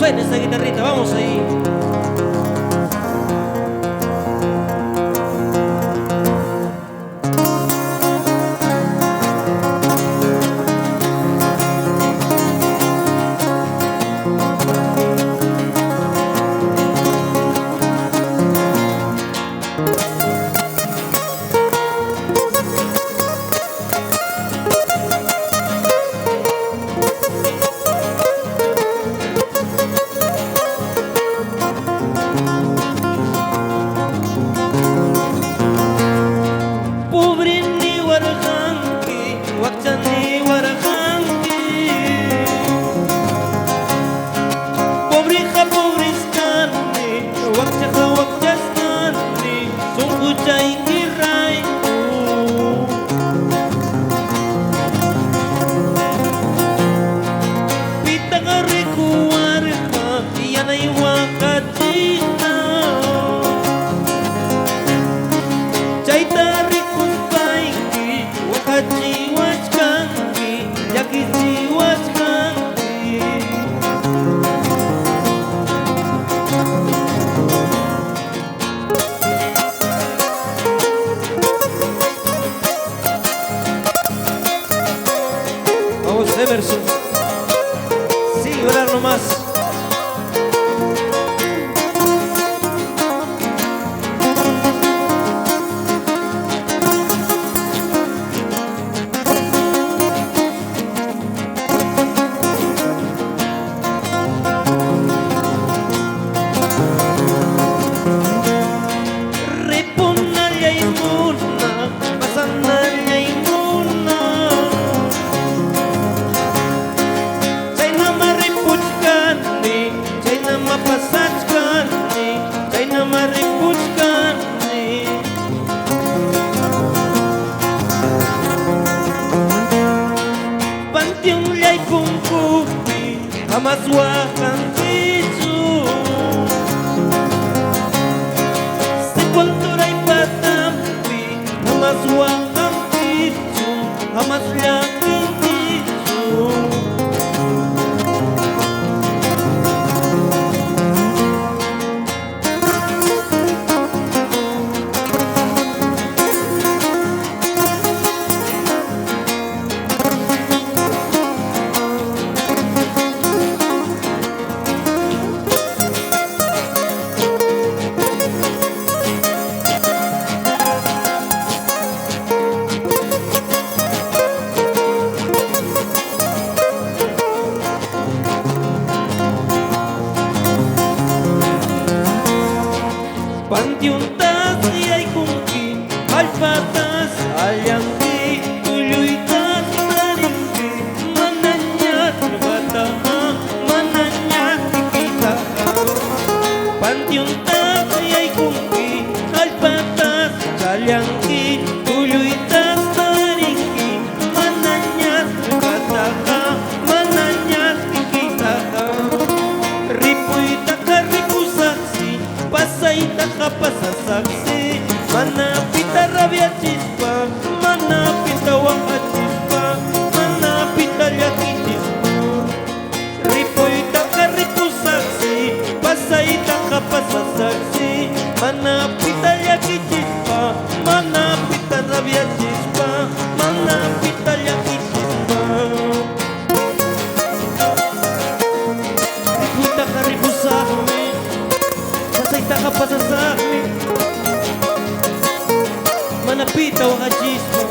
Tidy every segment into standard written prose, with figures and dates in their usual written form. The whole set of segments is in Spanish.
suena esa guitarrita, vamos ahí. Vamos, Emerson. Sí, llorar nomás. Hamaswakan tisu Sekulturay patampi Hamaswakan tisu Hamasyakin tisu Pantiuntas yay kungki alpatas alyangki tuluytas taringki mananyat bataha mananyat kitaha Pantiuntas yay kungki alpatas alyangki tuluytas taringki mananyat bataha mananyat kitaha Ripuy takaripusaksi pasay nakapasasaksi manapit arabya chispa manapit awang chispa manapit alyaki chispa Ripoy takaripusaksi pasay nakapasasaksi manapit alyaki chispa manapit arabya chispa manapit alyaki chispa Ripoy takaripusaksi pasay nakapasasaksi manapit awang chispa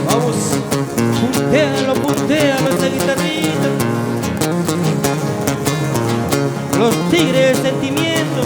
Vamos, puntealo esa guitarrita Los tigres del sentimiento